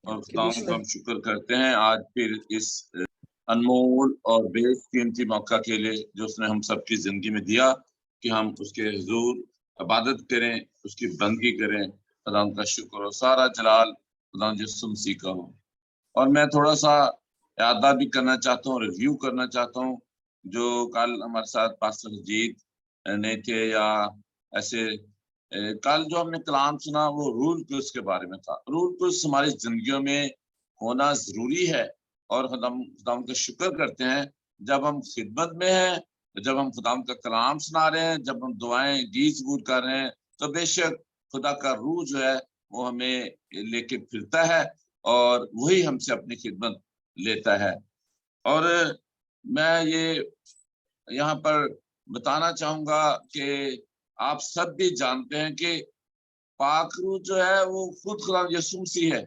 और के खुदाम बीच का में। हम शुक्र करते हैं आज फिर इस अनमोल और बेशकीमती मौका के लिए जो उसने हम सबकी जिंदगी में दिया कि हम उसके हुजूर इबादत करें, उसकी बंदगी करें। खुदाम का शुक्र हो, सारा जलाल खुदाम यीशु मसीह का हो। और मैं थोड़ा सा यादा भी करना चाहता हूँ, रिव्यू करना चाहता हूँ जो कल हमारे साथ पास्टर जीत ने थे, या ऐसे कल जो हमने कलाम सुना वो रूल कुस के बारे में था। रूल कुस हमारी जिंदगियों में होना जरूरी है, और खुदाम खुदाम का शुक्र करते हैं जब हम खिदमत में हैं, जब हम खुदाम का कलाम सुना रहे हैं, जब हम दुआएं गीत गुर कर रहे हैं, तो बेशक खुदा का रूह जो है वो हमें लेके फिरता है और वही हमसे अपनी खिदमत लेता है। और मैं ये यहाँ पर बताना चाहूंगा कि आप सब भी जानते हैं कि पाक रूह जो है वो खुद खुदा यीशु मसीह है,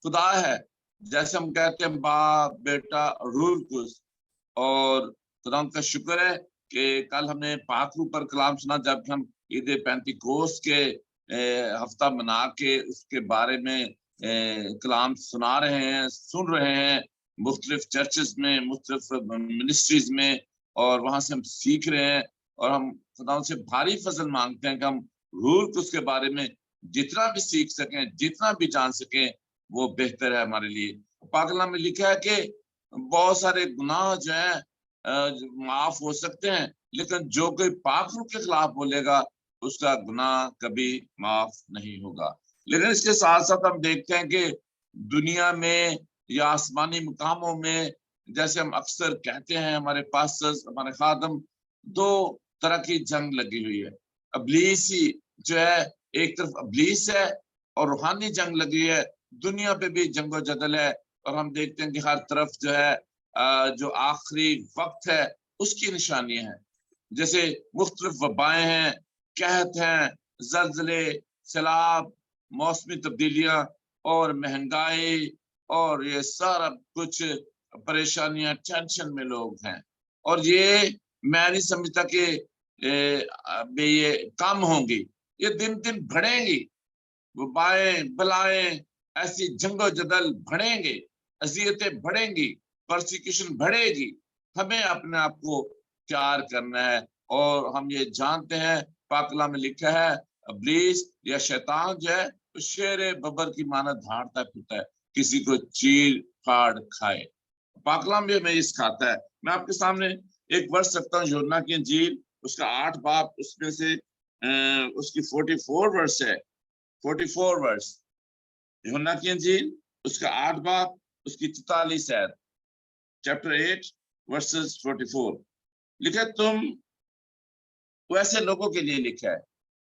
खुदा है। जैसे हम कहते हैं बाप बेटा रूह कुछ। और खुदा का शुक्र है कि कल हमने पाक रूह पर कलाम सुना, जब हम ईद पेंतिकोस्त के हफ्ता मना के उसके बारे में कलाम सुना रहे हैं, सुन रहे हैं मुख्तलिफ चर्चेस में, मुख्तलिफ मिनिस्ट्रीज में, और वहां से हम सीख रहे हैं। और हम खुदा से भारी फजल मांगते हैं कि हम रूह उसके बारे में जितना भी सीख सकें, जितना भी जान सकें, वो बेहतर है हमारे लिए। पाक कलाम में लिखा है कि बहुत सारे गुनाह जो है माफ हो सकते हैं, लेकिन जो कोई पाक रूह के खिलाफ बोलेगा उसका गुनाह कभी माफ नहीं होगा। लेकिन इसके साथ साथ हम देखते हैं कि दुनिया में या आसमानी मुकामों में, जैसे हम अक्सर कहते हैं, हमारे पास्टर्स, हमारे खादम, दो तरह की जंग लगी हुई है। अबलीस ही जो है, एक तरफ अबलीस है और रूहानी जंग लगी है। दुनिया पे भी जंगो जदल है, और हम देखते हैं कि हर तरफ जो है जो आखिरी वक्त है उसकी निशानियां हैं। जैसे मुख्तलिफ वबाएं हैं, कहत हैं, जलजले, सैलाब, मौसमी तब्दीलियां और महंगाई, और ये सारा कुछ परेशानियां, टेंशन में लोग हैं। और ये मैं नहीं समझता कि ये कम होंगी, ये दिन दिन बढ़ेंगी। वबाएं, बलाएं, ऐसी जंगो जदल बढ़ेंगे, अजियतें बढ़ेंगी, प्रोसिक्यूशन बढ़ेगी। हमें अपने आप को तैयार करना है। और हम ये जानते हैं, पाकला में लिखा है, इब्लीस या शैतान जो है शेर बबर की मानत धाड़ता फिरता है, किसी को चीर फाड़ खाए। पाकलाम भी हमें ये सिखाता है। मैं आपके सामने एक वर्ष रखता हूँ, यूहन्ना की इंजील, उसका 8 बाब, उसमें से उसकी 44 वर्ष है, 44 वर्ष। यूहन्ना की इंजील उसका 8 बाब, उसकी 44 आयत, चैप्टर 8 वर्सेस 44। लिखा है, तुम वैसे लोगों के लिए लिखा है,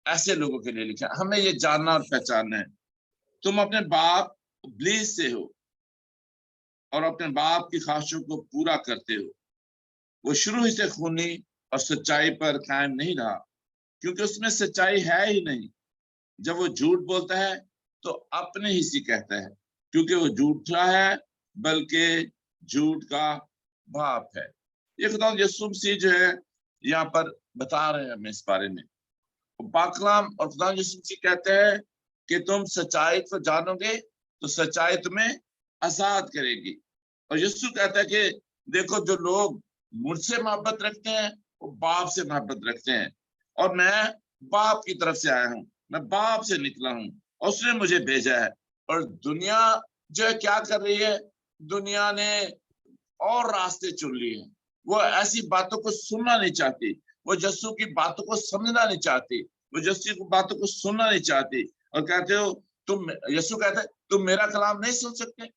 ऐसे लोगों के लिए लिखा है, हमें ये जानना और पहचानना है। तुम अपने बाप इब्लीस से हो और अपने बाप की ख्वाहिशों को पूरा करते हो। वो शुरू ही से खूनी और सच्चाई पर कायम नहीं रहा, क्योंकि उसमें सच्चाई है ही नहीं। जब वो झूठ बोलता है तो अपने ही से कहता है, क्योंकि वो झूठा है, बल्कि झूठ का बाप है। ये खुदा यीशु मसीह जो है यहाँ पर बता रहे हैं हमें इस बारे में। पाक कलाम और खुदा यीशु मसीह कहते हैं कि तुम सच्चाई को जानोगे तो सच्चाई तुम्हें आजाद करेगी। और यीशु कहता है कि देखो, जो लोग मुझसे मोहब्बत रखते हैं वो बाप से मोहब्बत रखते हैं, और मैं बाप की तरफ से आया हूँ, मैं बाप से निकला हूँ, और उसने मुझे भेजा है। और दुनिया जो है क्या कर रही है, दुनिया ने और रास्ते चुन लिए हैं। वो ऐसी बातों को सुनना नहीं चाहती, वो यीशु की बातों को समझना नहीं चाहती, वो यीशु की बातों को सुनना नहीं चाहती। और कहते हो तुम, यीशु कहता है तुम मेरा कलाम नहीं सुन सकते।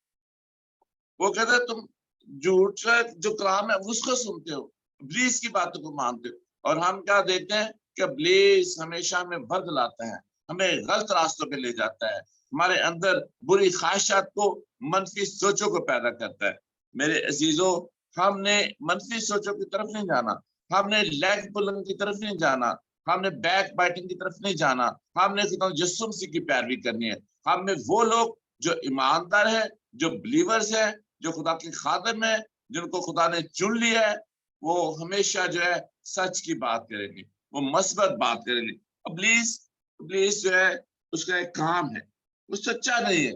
वो कहता है तुम झूठ जो कलाम है उसको सुनते हो, इब्लीस की बातों को मानते हो। और हम क्या देखते हैं कि इब्लीस हमेशा हमें वर्ग लाता है, हमें गलत रास्तों पे ले जाता है, हमारे अंदर बुरी ख्वाहिशात को, मनफी सोचों को पैदा करता है। मेरे अजीजों, हमने मनफी सोचों की तरफ नहीं जाना, हमने लेग पुलिंग की तरफ नहीं जाना, हमने बैक बाइटिंग की तरफ नहीं जाना, हमने यीशु मसीह की पैरवी करनी है। हमें वो लोग जो ईमानदार है, जो बिलीवर्स है, जो खुदा के खादिम है, जिनको खुदा ने चुन लिया है, वो हमेशा जो है सच की बात करेंगे, वो मस्बत बात करेंगे। इब्लीस इब्लीस जो है उसका एक काम है, वो सच्चा नहीं है,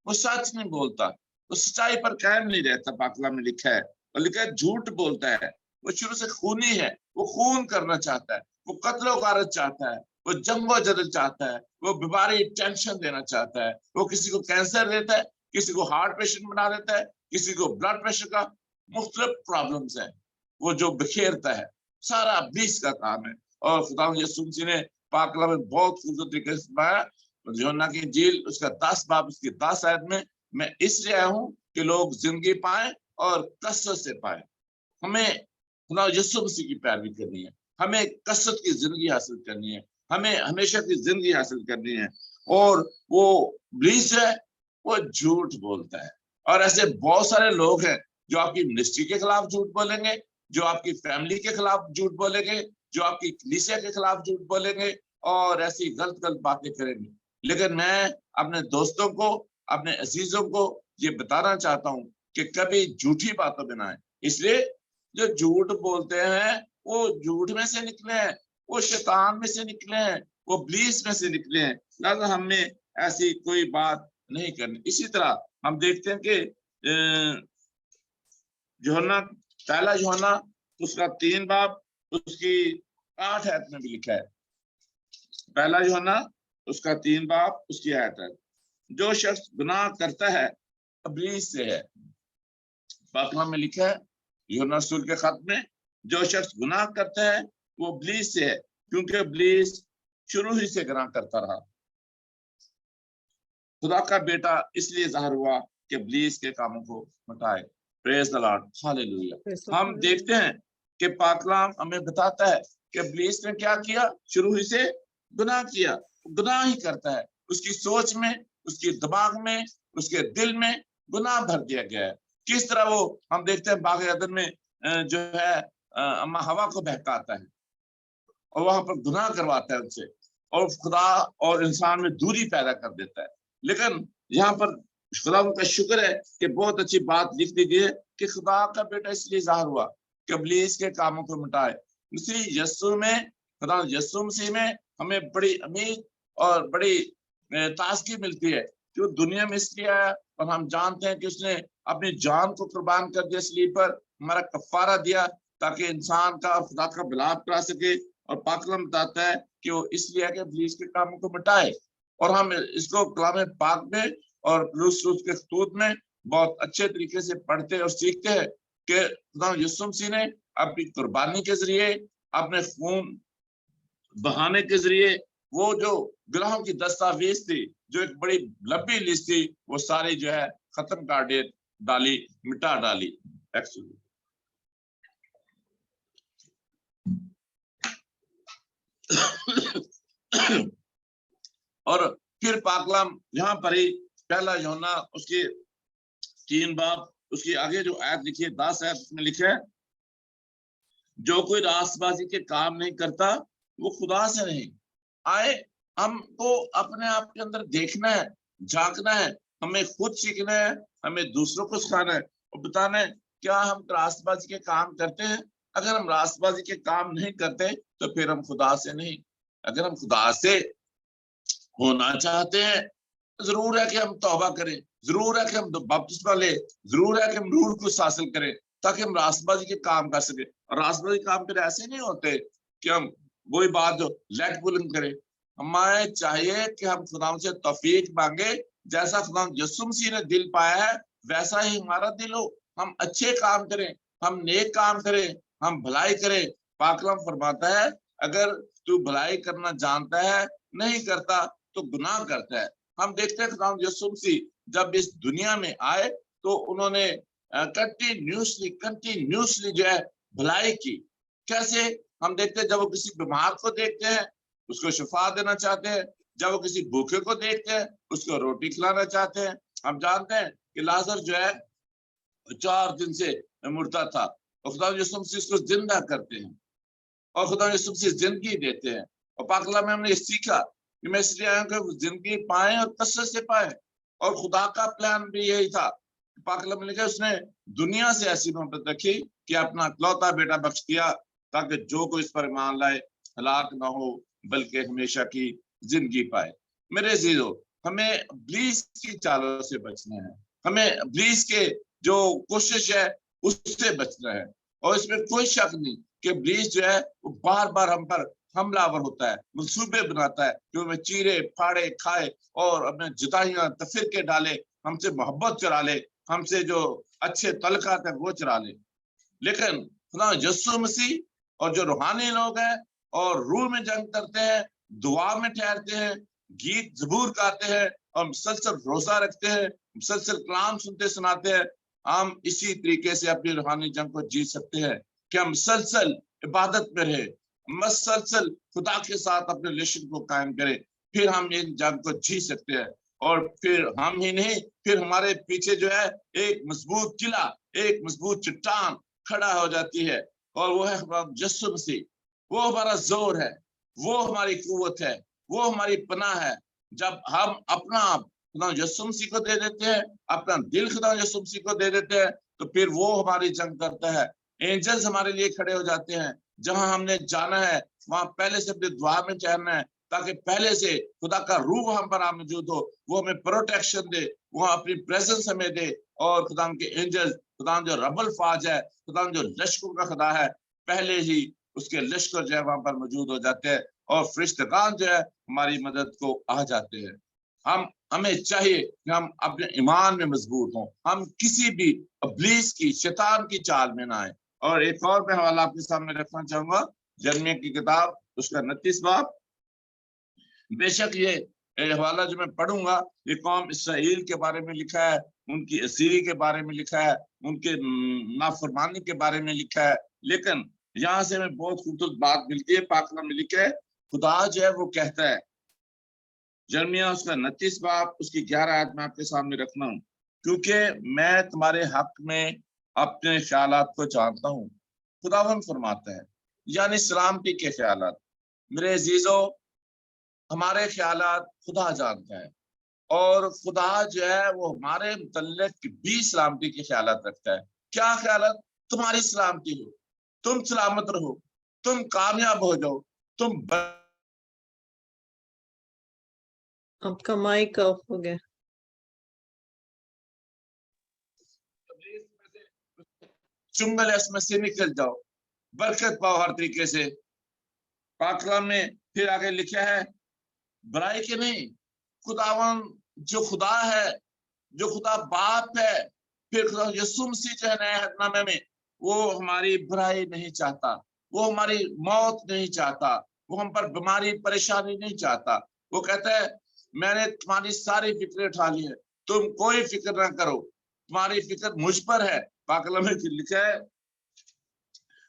वो सच नहीं बोलता, वो सच्चाई पर कायम नहीं रहता। पाक कलाम में लिखा है, और लिखा है झूठ बोलता है, वो शुरू से खूनी है, वो खून करना चाहता है, वो कत्लो गारत चाहता है, वो जंगो जदल चाहता है, वो बीमारी टेंशन देना चाहता है, वो किसी को कैंसर देता है, किसी को हार्ट पेशेंट बना देता है, किसी को ब्लड प्रेशर का मुख्तलिफ प्रॉब्लम्स है, वो जो बिखेरता है, सारा इब्लीस का काम है। और खुदा यीशु मसीह ने पाक कलाम में बहुत खूबसूरत तरीके से बताया, यूहन्ना की इंजील उसका 10 बाब उसकी 10 आयत में, मैं इसलिए आया हूं कि लोग जिंदगी पाए और कसरत से पाए। हमें खुदा यीशु मसीह की पैरवी करनी है, हमें कसरत की जिंदगी हासिल करनी है, हमें हमेशा की जिंदगी हासिल करनी है। और वो इब्लीस है, वो झूठ बोलता है, और ऐसे बहुत सारे लोग हैं जो आपकी मिनिस्ट्री के खिलाफ झूठ बोलेंगे, जो आपकी फैमिली के खिलाफ झूठ बोलेंगे, जो आपकी कलीसिया के खिलाफ झूठ बोलेंगे और ऐसी गलत गलत बातें करेंगे। लेकिन मैं अपने दोस्तों को, अपने अजीजों को ये बताना चाहता हूँ कि कभी झूठी बातों में ना आए। इसलिए जो झूठ बोलते हैं वो झूठ में से निकले हैं, वो शैतान में से निकले हैं, वो इब्लीस में से निकले हैं। लिहाजा हमें ऐसी कोई बात नहीं करनी। इसी तरह हम देखते हैं कि यूहन्ना, पहला यूहन्ना उसका 3 बाब उसकी 8 आयत में भी लिखा है। पहला यूहन्ना उसका 3 बाब उसकी आयत है, जो शख्स गुनाह करता है इब्लीस से है। पाक कलाम में लिखा है यूहन्ना रसूल के खत में, जो शख्स गुनाह करता है वो इब्लीस से है, क्योंकि इब्लीस शुरू ही से गुनाह करता रहा। खुदा का बेटा इसलिए जाहिर हुआ कि इब्लीस के कामों को मिटाए। Praise the Lord, hallelujah. हम देखते हैं कि पाक कलाम हमें बताता है कि इब्लीस ने क्या किया, शुरू ही से गुनाह किया, गुनाह ही करता है। उसकी सोच में, उसके दिमाग में, उसके दिल में गुनाह भर दिया गया है। किस तरह वो हम देखते हैं बाग अदन में जो है अम्मा हवा को बहकाता है और वहां पर गुनाह करवाता है उनसे, और खुदा और इंसान में दूरी पैदा कर देता है। लेकिन यहाँ पर खुदा का शुक्र है कि बहुत अच्छी बात लिख दी गई है कि खुदा का बेटा इसलिए जाहिर हुआ कि इब्लीस के कामों को मिटाए। इसी यीशु में, खुदा यीशु मसीह में हमें बड़ी उम्मीद और बड़ी ताजगी मिलती है कि वो दुनिया में इसलिए आया, और हम जानते हैं कि उसने अपनी जान को कुर्बान कर दिया, सलीब पर हमारा कफारा दिया ताकि इंसान का और खुदा का मिलाप करा सके। और पाक कलाम बताता है कि वो इसलिए है कि इब्लीस के कामों को मिटाए। और हम इसको कलाम पाक में और रूस के खतूत में बहुत अच्छे तरीके से पढ़ते और सीखते हैं कि खुदा यीशु मसीह ने अपनी कुर्बानी के जरिए, अपने खून बहाने के जरिए वो जो गुनाहों की दस्तावेज थी, जो एक बड़ी लंबी लिस्ट थी, वो सारी जो है खत्म कर डाली, मिटा डाली। और फिर पाक कलाम यहाँ पर ही पहला यूहन्ना उसके 3 बाब उसकी आगे जो आयत लिखी है 10 आयत उसमें लिखा है, जो कोई रास्तबाजी के काम नहीं करता वो खुदा से नहीं। आए हमको अपने आप के अंदर देखना है, झांकना है, हमें खुद सीखना है, हमें दूसरों को सिखाना है और बताना है क्या हम रास्तबाजी के काम करते हैं। अगर हम रास्तबाजी के काम नहीं करते तो फिर हम खुदा से नहीं। अगर हम खुदा से होना चाहते हैं, जरूर है कि हम तौबा करें, जरूर है कि हम बपतिस्मा ले, जरूर है कि हम रूह को हासिल करें ताकि हम रास्तबाजी के काम कर सके। और रास्तबाजी काम फिर ऐसे नहीं होते कि हम वही बात जो लेट पुलिंग करें। हमें चाहिए कि हम खुदा से तौफीक मांगे, जैसा खुदा यीशु मसीह ने दिल पाया है वैसा ही हमारा दिल हो। हम अच्छे काम करें, हम नेक काम करें, हम भलाई करें। पाक कलाम फरमाता है अगर तू भलाई करना जानता है नहीं करता तो गुनाह करता है। हम देखते हैं खुदा यीशु मसीह जब इस दुनिया में आए तो उन्होंने कंटिन्यूसली जो है भलाई की। कैसे? हम देखते हैं जब वो किसी बीमार को देखते हैं उसको शिफा देना चाहते हैं, जब वो किसी भूखे को देखते हैं उसको रोटी खिलाना चाहते हैं। हम जानते हैं कि लाजर जो है 4 दिन से मुर्दा था और खुदा यीशु मसीह उसको जिंदा करते हैं और खुदा यीशु मसीह जिंदगी देते हैं। और पाक कलाम में हमने सीखा कि मैं इसलिए आया हूं कि जिंदगी पाए और कसरत से पाए। और खुदा का प्लान भी यही था। पाक कलाम में लिखा उसने दुनिया से ऐसी मोहब्बत रखी कि अपना इकलौता बेटा बख्श दिया ताकि जो कोई इस पर ईमान लाए हलाक ना हो बल्कि हमेशा की जिंदगी पाए। मेरे अजीजों, हमें इब्लीस की चालों से बचना है, हमें इब्लीस के जो कोशिश है उससे बचना है। और इसमें कोई शक नहीं कि इब्लीस जो है वो बार बार हम पर हमलावर होता है, मंसूबे बनाता है कि हमें चीरे फाड़े खाए और हमें जुदाइयां तफिरके डाले, हमसे मोहब्बत चुरा ले, हमसे जो अच्छे तलकात है वो चुरा ले। लेकिन खुदा यीशु मसीह और जो रूहानी लोग हैं और रूह में जंग करते हैं, दुआ में ठहरते हैं, गीत जबूर गाते हैं और मुसलसल रोजा रखते हैं, मुसलसल कलाम सुनते सुनाते हैं, हम इसी तरीके से अपनी रूहानी जंग को जीत सकते हैं कि हम मुसलसल इबादत में रहे, मुसलसल खुदा के साथ अपने रिलेशन को कायम करें, फिर हम इन जंग को जीत सकते हैं। और फिर हम ही नहीं, फिर हमारे पीछे जो है एक मजबूत किला, एक मजबूत चट्टान खड़ा हो जाती है और वो है यीशु मसीह। वो हमारा जोर है, वो हमारी कुव्वत है, वो हमारी पनाह है। जब हम अपना आप खुदा यीशु मसीह को दे देते हैं, अपना दिल खुदा यीशु मसीह को दे देते हैं, तो फिर वो हमारी जंग करता है। एंजल्स हमारे लिए खड़े हो जाते हैं, जहां हमने जाना है वहां पहले से अपने द्वार में ठहरना है, ताकि पहले से खुदा का रूह हम पर मौजूद हो, वो हमें प्रोटेक्शन दे, वो अपनी प्रेजेंस हमें दे। और खुदा के एंजल्स, खुदा जो रबल फाज है, खुदा जो लश्कर का खुदा है, पहले ही उसके लश्कर जो है वहां पर मौजूद हो जाते हैं और फरिश्तेगान जो है हमारी मदद को आ जाते हैं। हमें चाहिए कि हम अपने ईमान में मजबूत हों, हम किसी भी इब्लीस की, शैतान की चाल में ना आए। और एक और मैं हवाला आपके सामने रखना चाहूंगा, यिर्मयाह की किताब उसका 29 बाब। बेशक ये हवाला जो मैं पढ़ूंगा ये कौम इसराइल के बारे में लिखा है, उनकी असीरी के बारे में लिखा है, उनके नाफरमानी के बारे में लिखा है। लेकिन यहाँ से हमें बहुत खूबसूरत बात मिलती है, पाक कलाम में लिखा है, खुदा जो है वो कहता है, यिर्मयाह उसका 29 बाब उसकी 11 आयत में आपके सामने रखना हूं, क्योंकि मैं तुम्हारे हक में अपने ख्यालात को जानता हूँ, खुदावन फरमाता है, यानी सलामती के ख्यालात। मेरे अजीजों, हमारे ख्यालात खुदा जानता है और खुदा जो है वो हमारे मुतल्लिक भी सलामती के ख्यालात रखता है। क्या ख्यालात? तुम्हारी सलामती हो, तुम सलामत रहो, तुम कामयाब हो जाओ, तुम आपका माइक ऑफ हो गया। चुंगल इसमें से निकल जाओ, बरकत पाओ हर तरीके से। पाक कलाम में फिर आगे लिखा है, बुराई के नहीं, खुदावन जो खुदा है, जो खुदा बाप है, फिर खुदा यीशु मसीह जो है नए अहदनामे में, वो हमारी बुराई नहीं चाहता, वो हमारी मौत नहीं चाहता, वो हम पर बीमारी परेशानी नहीं चाहता। वो कहता है, मैंने तुम्हारी सारी फिक्र उठा ली है, तुम कोई फिक्र ना करो, तुम्हारी फिक्र मुझ पर है। पाक कलाम में लिखा है,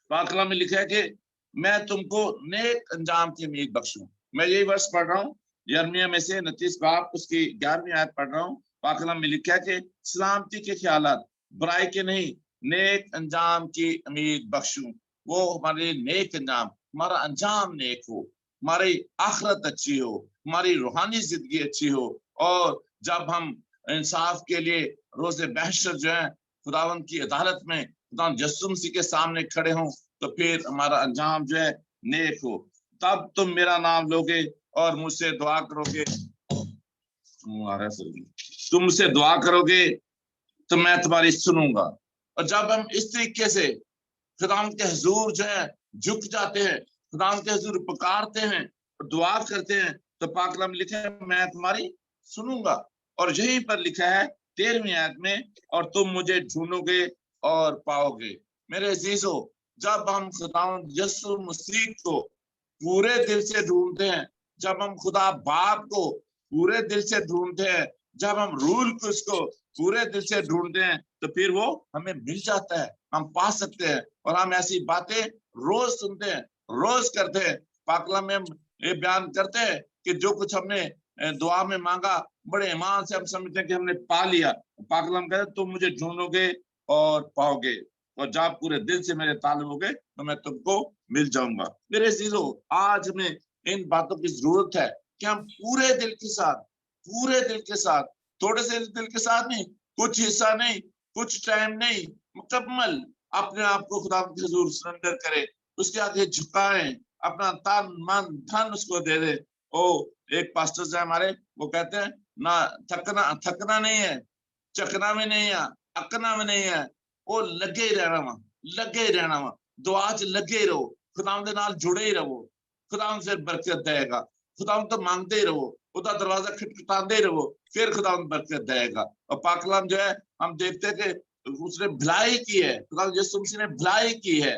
पाक कलाम में लिखा है कि मैं तुमको नेक अंजाम की उम्मीद बख्शूं। मैं यही वर्ष पढ़ रहा हूँ, यिर्मयाह में से 29 बाब उसकी 11वीं आयत पढ़ रहा हूँ। पाक कलाम में लिखा है कि सलामती के ख्यालात, बुराई के नहीं, नेक अंजाम की उम्मीद बख्शूं। वो हमारे नेक अंजाम, हमारा अंजाम नेक हो, हमारी आखिरत अच्छी हो, हमारी रूहानी जिंदगी अच्छी हो। और जब हम इंसाफ के लिए रोजे बहशर जो है खुदावंद की अदालत में खुदा यीशु मसीह के सामने खड़े हों, तो फिर हमारा अंजाम जो है नेक हो। तब तुम मेरा नाम लोगे और मुझसे दुआ करोगे, तुम मुझसे दुआ करोगे तो मैं तुम्हारी सुनूंगा। और जब हम इस तरीके से खुदावंद के हुजूर जो है झुक जाते हैं, खुदावंद के हुजूर पुकारते हैं और दुआ करते हैं, तो पाक कलाम में लिखा है, मैं तुम्हारी सुनूंगा। और यहीं पर लिखा है 13वीं आयत में, और तुम मुझे ढूंढोगे और पाओगे। मेरे अजीजों, जब हम खुदावंद यीशु मसीह को पूरे दिल से ढूंढते हैं, जब हम खुदा बाप को पूरे दिल से ढूंढते हैं, जब हम रूल कुछ को पूरे दिल से ढूंढते हैं, तो फिर वो हमें मिल जाता है, हम पा सकते हैं। और हम ऐसी बातें रोज सुनते हैं, रोज करते हैं। पाक कलाम में हम ये बयान करते हैं कि जो कुछ हमने दुआ में मांगा, बड़े ईमान से हम समझते हैं कि हमने पा लिया। पाक कलाम कहते हैं, तुम मुझे ढूंढोगे और पाओगे, और जब पूरे दिल से मेरे ताल्लुक तो मैं तुमको मिल जाऊंगा। मेरे अजीजों, आज हमें इन बातों की जरूरत है कि हम पूरे दिल के साथ, पूरे दिल के साथ, थोड़े से दिल के साथ नहीं, कुछ हिस्सा नहीं, कुछ टाइम नहीं, मुकम्मल अपने आप को खुदा के हुजूर सरेंडर करें, उसके आगे झुकाएं, अपना तन मन धन उसको दे दे। ओ एक पास्टर है हमारे, वो कहते हैं, ना थकना नहीं है, चकना भी नहीं है, अकना भी नहीं है। वो लगे ही रहना वा, लगे ही रहना वा, दुआ च लगे ही रहो, खुदावंद दे नाल जुड़े ही रहो, खुदावंद फिर बरकत देगा। खुदावंद तो मांगते ही रहो, उसका दरवाजा खटखटाते ही रहो, फिर खुदावंद बरकत देगा। और पाक कलाम जो है हम देखते हैं कि उसने भलाई की है, खुदावंद यीशु मसीह ने भलाई की है,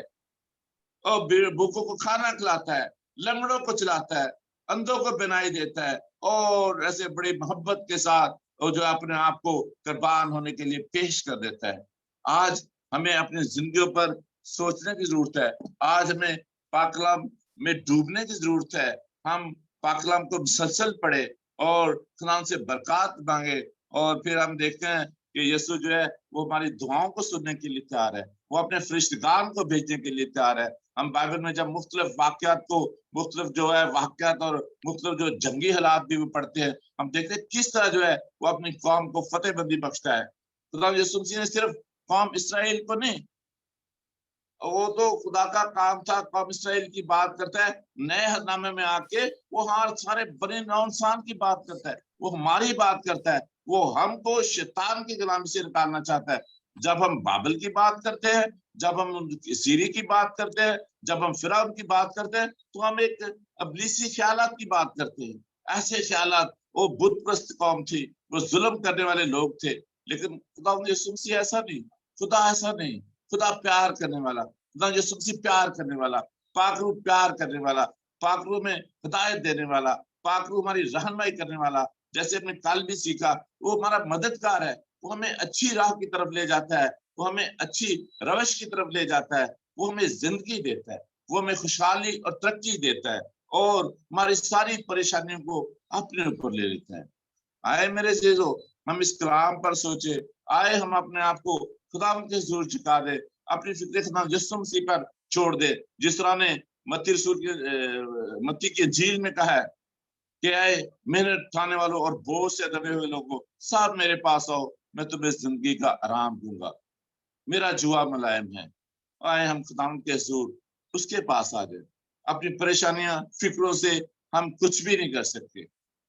और भूखों को खाना खिलाता है, लंगड़ों को चलाता है, अंधों को बिनाई देता है, और ऐसे बड़ी मोहब्बत के साथ वो जो अपने आप को कुर्बान होने के लिए पेश कर देता है। आज हमें अपनी जिंदगियों पर सोचने की जरूरत है, आज हमें पाक कलाम में डूबने की जरूरत है। हम पाक कलाम को मुसलसल पढ़े और खुदा से बरकत मांगे, और फिर हम देखते हैं कि यीशु जो है वो हमारी दुआओं को सुनने के लिए तैयार है, वो अपने फरिश्तेगान को भेजने के लिए तैयार है। हम बाइबल में जब मुख्तलिफ वाकयात को, मुख्तलिफ जो है वाकयात और मुख्तलिफ जो जंगी हालात भी पढ़ते हैं, हम देखते हैं किस तरह जो है वो अपनी कौम को फतेहबंदी बख्शता है। खुदा यीशु मसीह ने सिर्फ कौम इसराइल को नहीं, वो तो खुदा का काम था, कौम इसराइल की बात करता है, नए हरनामे में आके वो हमारे सारे बने नौ इंसान की बात करता है, वो हमारी बात करता है, वो हमको शैतान की गुलामी से निकालना चाहता है। जब हम बाबल की बात करते हैं, जब हम सीरी की बात करते हैं, जब हम फिरौन की बात करते हैं, तो हम एक अबलीसी ख्यालात की बात करते हैं। ऐसे ख्यालात, वो बुत प्रस्त कौम थी, वो जुल्म करने वाले लोग थे, लेकिन खुदा यीशु मसीह ऐसा नहीं, खुदा ऐसा नहीं, खुदा प्यार करने वाला, खुदा यीशु मसीह प्यार करने वाला, पाकरू प्यार करने वाला, पाकरू में हिदायत देने वाला, पाकरू हमारी रहनुमाई करने वाला। जैसे हमने कल भी सीखा, वो हमारा मददगार है, वो हमें अच्छी राह की तरफ ले जाता है, वो हमें अच्छी रवश की तरफ ले जाता है, वो हमें जिंदगी देता है, वो हमें खुशहाली और तरक्की देता है, और हमारी सारी परेशानियों को अपने ऊपर ले लेता है। आए मेरे चीजों, हम इस कलाम पर सोचे, आए हम अपने आप को खुदा के हुजूर झुका दे, अपनी फिक्र खुदा यीशु मसीह पर छोड़ दे। जिस तरह ने मत्ती की इंजील में कहा है कि आए मेहनत उठाने वालों और बोझ से दबे हुए लोगों, सब मेरे पास आओ, मैं तुम्हें जिंदगी का आराम दूंगा, मेरा जुआ मुलायम है। आए हम खुदा के हुजूर उसके पास आ जाए। अपनी परेशानियां फिक्रों से हम कुछ भी नहीं कर सकते,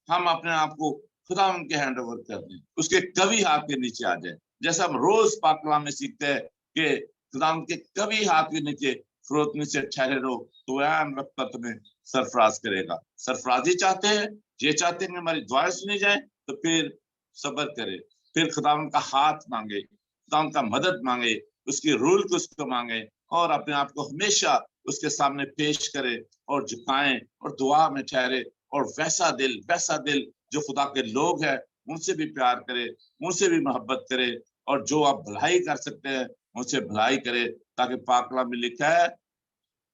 हम अपने आप को खुदा उनके हैंड ओवर कर दें, उसके कवि हाथ के नीचे आ जाए। जैसा हम रोज पाक कलाम में सीखते हैं कि खुदा उनके कवि हाथ के नीचे फरोतनी से ठहरे रहो, तो ऐन वक्त पर तुम्हें सरफराज करेगा। सरफराजी चाहते हैं, ये चाहते हैं कि हमारी दुआएं सुनी जाए, तो फिर सब्र करे, फिर खुदा उनका हाथ मांगे, खुदा उनका मदद मांगे, उसकी रूल को उसको मांगे, और अपने आप को हमेशा उसके सामने पेश करे और झुकाएं और दुआ में ठहरे, और वैसा दिल जो खुदा के लोग हैं उनसे भी प्यार करे, उनसे भी मोहब्बत करे, और जो आप भलाई कर सकते हैं उनसे भलाई करे। ताकि पाक कलाम में लिखा है,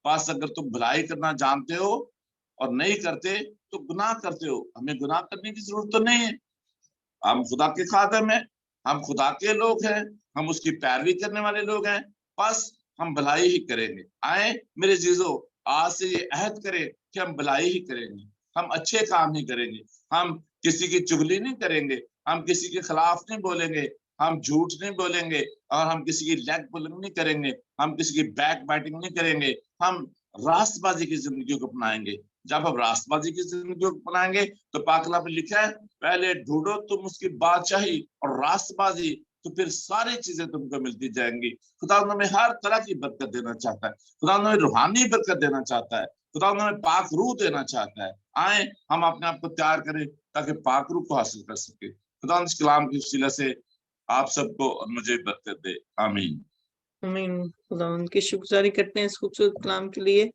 पास अगर तुम भलाई करना जानते हो और नहीं करते तो गुनाह करते हो। हमें गुनाह करने की जरूरत तो नहीं है, हम खुदा के खादम हैं, हम खुदा के लोग हैं, हम उसकी पैरवी करने वाले लोग हैं, बस हम भलाई ही करेंगे। आए मेरे जीजो, आज से ये अहद करें कि हम भलाई ही करेंगे, हम अच्छे काम ही करेंगे, हम किसी की चुगली नहीं करेंगे, हम किसी के खिलाफ नहीं बोलेंगे, हम झूठ नहीं बोलेंगे, और हम किसी की लेग पुलिंग नहीं करेंगे, हम किसी की बैक बाइटिंग नहीं करेंगे, हम रास्तबाजी की जिंदगी को अपनाएंगे। जब हम रास्तबाजी की जिंदगी को अपनाएंगे तो पाक कलाम में लिखा है, पहले ढूंढो तुम उसकी बादशाही और रास्तबाजी, तो फिर सारी चीजें तुमको मिलती जाएंगी। खुदा हमें हर तरह की बरकत देना चाहता है, खुदा हमें रूहानी बरकत देना चाहता है, खुदा हमें पाक रूह देना चाहता है। आए हम अपने आप को तैयार करें ताकि पाक रूह को हासिल कर सके। खुदा इस कलाम की वसीला से आप सबको और मुझे बरकत दे। आमीन। आमीन। खुदा उनकी शुक्रगुजारी करते हैं इस खूबसूरत कलाम के लिए।